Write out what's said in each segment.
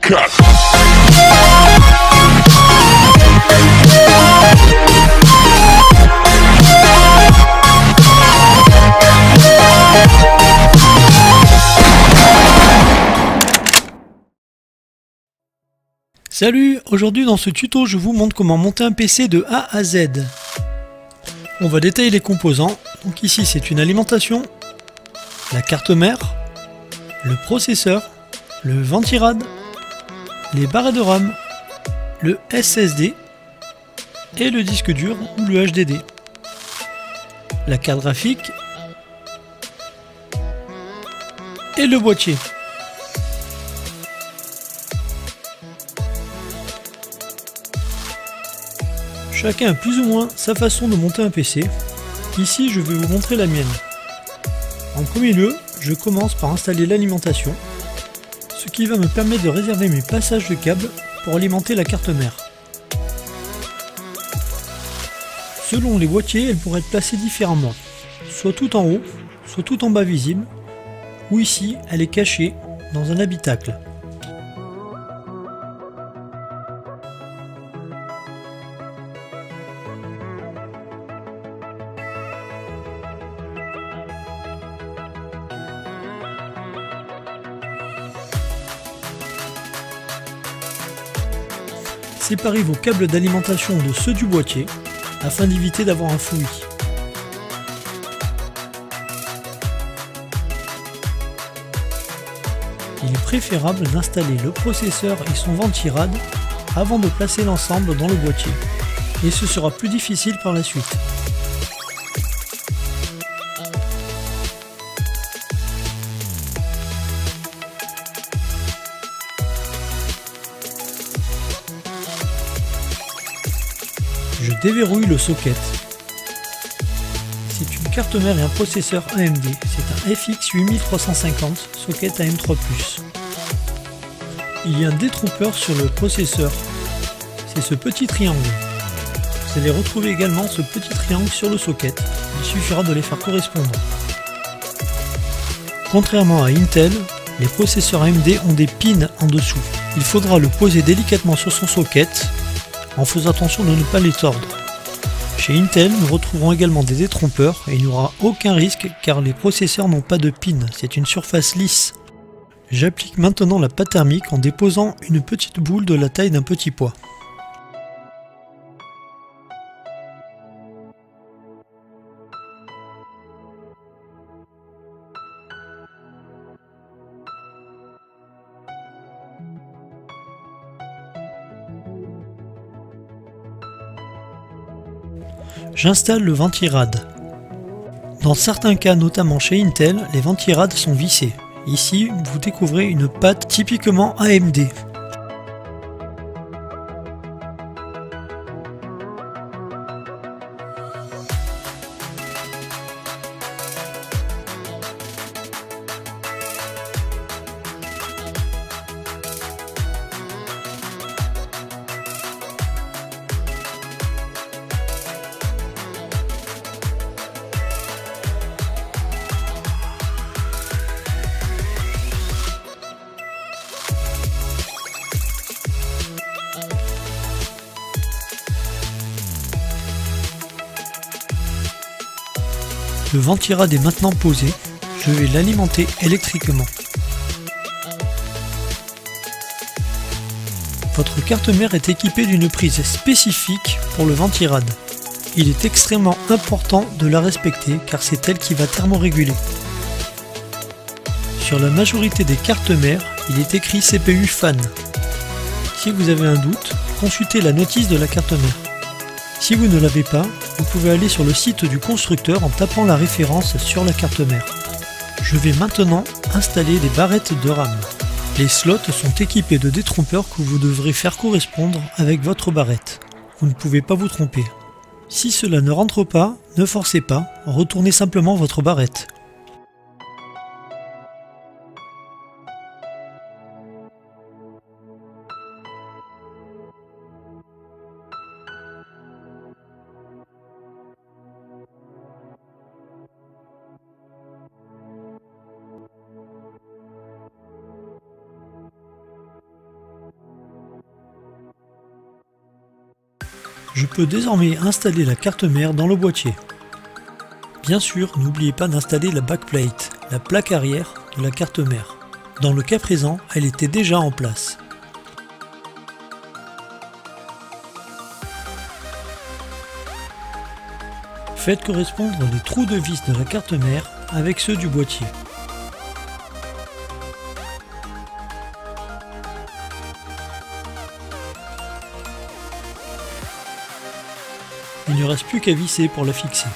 Cut. Salut, aujourd'hui dans ce tuto je vous montre comment monter un PC de A à Z. On va détailler les composants. Donc ici c'est une alimentation, la carte mère, le processeur, le ventirad, les barrettes de RAM, le SSD et le disque dur ou le HDD, la carte graphique et le boîtier. Chacun a plus ou moins sa façon de monter un PC. Ici, je vais vous montrer la mienne. En premier lieu, je commence par installer l'alimentation, ce qui va me permettre de réserver mes passages de câbles pour alimenter la carte mère. Selon les boîtiers, elle pourrait être placée différemment, soit tout en haut, soit tout en bas visible, ou ici, elle est cachée dans un habitacle. Séparez vos câbles d'alimentation de ceux du boîtier afin d'éviter d'avoir un fouillis. Il est préférable d'installer le processeur et son ventirad avant de placer l'ensemble dans le boîtier, et ce sera plus difficile par la suite. Je déverrouille le socket. C'est une carte mère et un processeur AMD. C'est un FX 8350 socket AM3+. Il y a un détrompeur sur le processeur. C'est ce petit triangle. Vous allez retrouver également ce petit triangle sur le socket. Il suffira de les faire correspondre. Contrairement à Intel, les processeurs AMD ont des pins en dessous. Il faudra le poser délicatement sur son socket en faisant attention de ne pas les tordre. Chez Intel, nous retrouverons également des détrompeurs et il n'y aura aucun risque car les processeurs n'ont pas de pin, c'est une surface lisse. J'applique maintenant la pâte thermique en déposant une petite boule de la taille d'un petit pois. J'installe le ventirad. Dans certains cas, notamment chez Intel, les ventirads sont vissés. Ici, vous découvrez une pâte typiquement AMD. Le ventirad est maintenant posé, je vais l'alimenter électriquement. Votre carte mère est équipée d'une prise spécifique pour le ventirad. Il est extrêmement important de la respecter car c'est elle qui va thermoréguler. Sur la majorité des cartes mères, il est écrit CPU fan. Si vous avez un doute, consultez la notice de la carte mère. Si vous ne l'avez pas, vous pouvez aller sur le site du constructeur en tapant la référence sur la carte mère. Je vais maintenant installer les barrettes de RAM. Les slots sont équipés de détrompeurs que vous devrez faire correspondre avec votre barrette. Vous ne pouvez pas vous tromper. Si cela ne rentre pas, ne forcez pas, retournez simplement votre barrette. Je peux désormais installer la carte mère dans le boîtier. Bien sûr, n'oubliez pas d'installer la backplate, la plaque arrière de la carte mère. Dans le cas présent, elle était déjà en place. Faites correspondre les trous de vis de la carte mère avec ceux du boîtier. Il ne reste plus qu'à visser pour la fixer.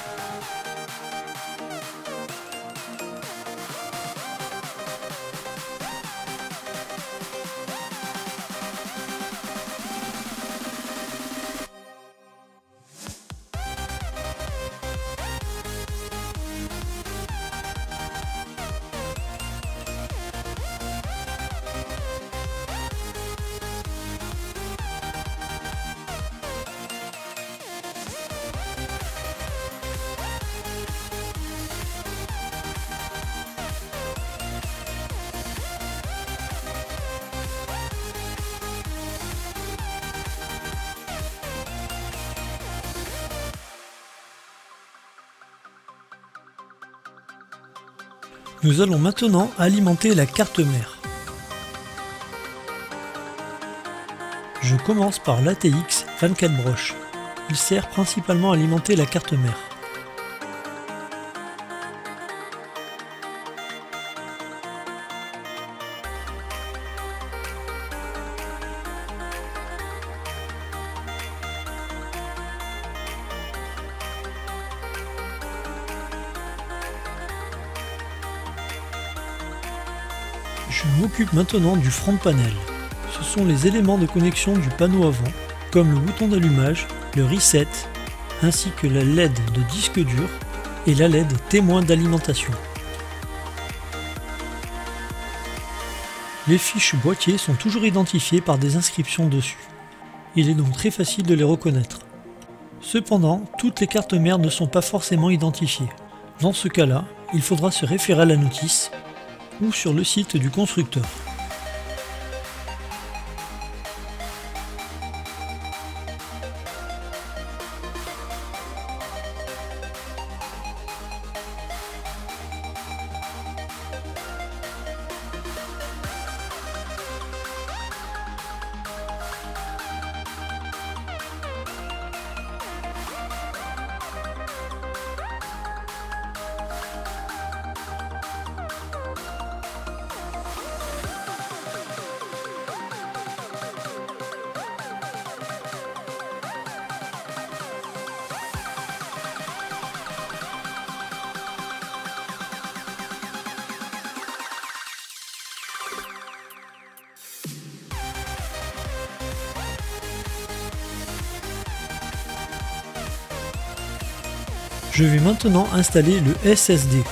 Nous allons maintenant alimenter la carte mère. Je commence par l'ATX 24 broches. Il sert principalement à alimenter la carte mère. Je m'occupe maintenant du front panel. Ce sont les éléments de connexion du panneau avant, comme le bouton d'allumage, le reset, ainsi que la LED de disque dur et la LED témoin d'alimentation. Les fiches boîtier sont toujours identifiées par des inscriptions dessus. Il est donc très facile de les reconnaître. Cependant, toutes les cartes mères ne sont pas forcément identifiées. Dans ce cas-là, il faudra se référer à la notice ou sur le site du constructeur. Je vais maintenant installer le SSD.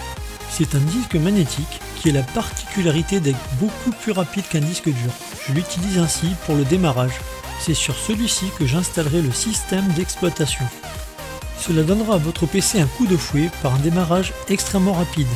C'est un disque magnétique qui a la particularité d'être beaucoup plus rapide qu'un disque dur. Je l'utilise ainsi pour le démarrage. C'est sur celui-ci que j'installerai le système d'exploitation. Cela donnera à votre PC un coup de fouet par un démarrage extrêmement rapide.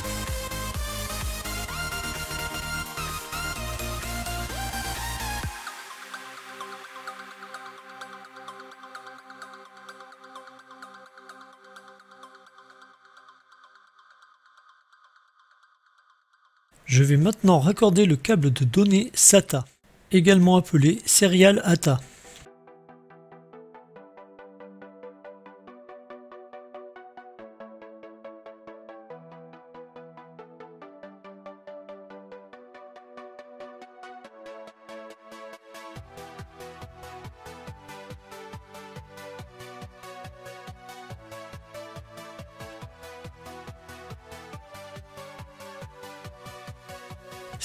Je vais maintenant raccorder le câble de données SATA, également appelé Serial ATA.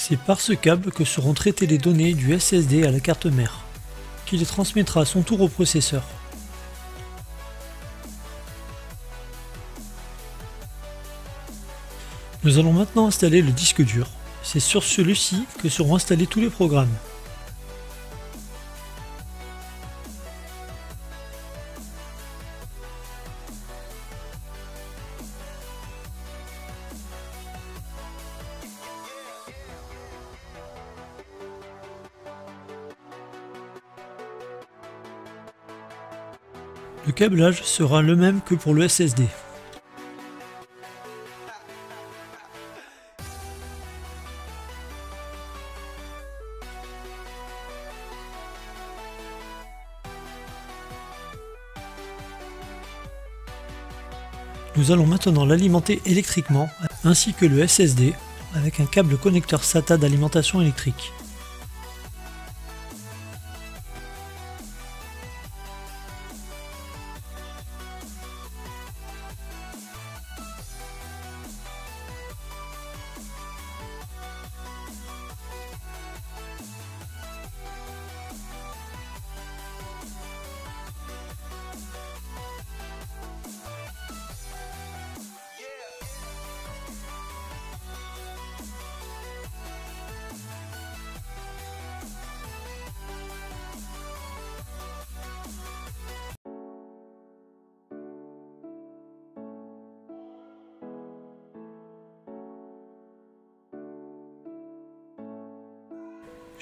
C'est par ce câble que seront traitées les données du SSD à la carte mère, qui les transmettra à son tour au processeur. Nous allons maintenant installer le disque dur. C'est sur celui-ci que seront installés tous les programmes. Le câblage sera le même que pour le SSD. Nous allons maintenant l'alimenter électriquement, ainsi que le SSD, avec un câble connecteur SATA d'alimentation électrique.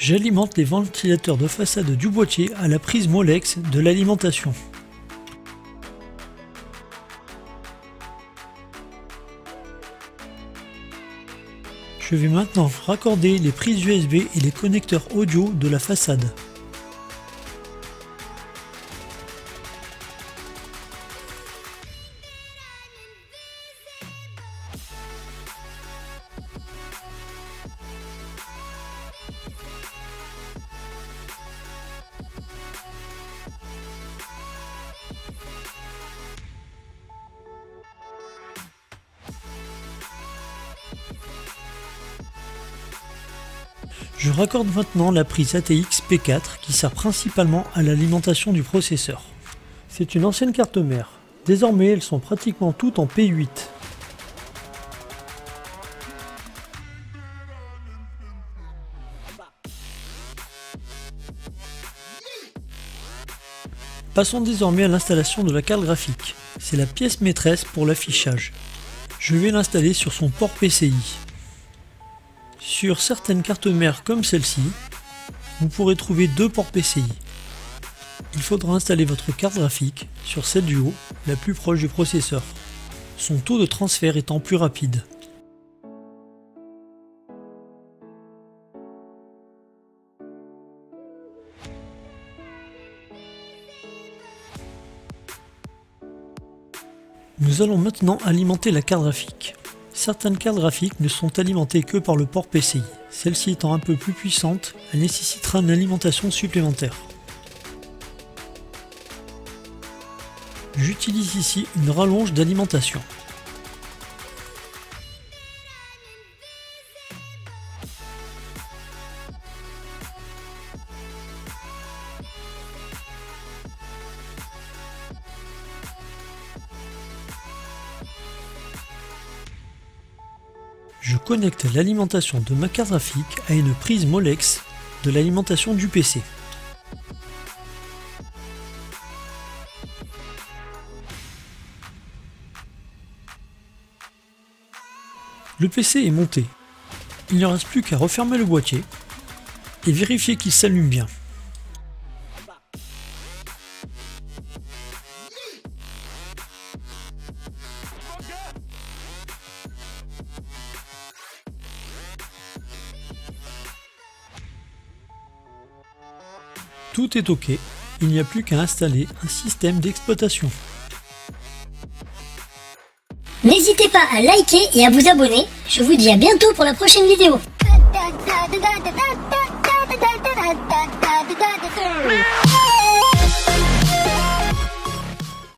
J'alimente les ventilateurs de façade du boîtier à la prise Molex de l'alimentation. Je vais maintenant raccorder les prises USB et les connecteurs audio de la façade. Je raccorde maintenant la prise ATX P4 qui sert principalement à l'alimentation du processeur. C'est une ancienne carte mère. Désormais, elles sont pratiquement toutes en P8. Passons désormais à l'installation de la carte graphique. C'est la pièce maîtresse pour l'affichage. Je vais l'installer sur son port PCI. Sur certaines cartes mères comme celle-ci, vous pourrez trouver deux ports PCI. Il faudra installer votre carte graphique sur celle du haut, la plus proche du processeur, son taux de transfert étant plus rapide. Nous allons maintenant alimenter la carte graphique. Certaines cartes graphiques ne sont alimentées que par le port PCI. Celle-ci étant un peu plus puissante, elle nécessitera une alimentation supplémentaire. J'utilise ici une rallonge d'alimentation. Je connecte l'alimentation de ma carte graphique à une prise Molex de l'alimentation du PC. Le PC est monté. Il ne reste plus qu'à refermer le boîtier et vérifier qu'il s'allume bien. Tout est OK, il n'y a plus qu'à installer un système d'exploitation. N'hésitez pas à liker et à vous abonner. Je vous dis à bientôt pour la prochaine vidéo.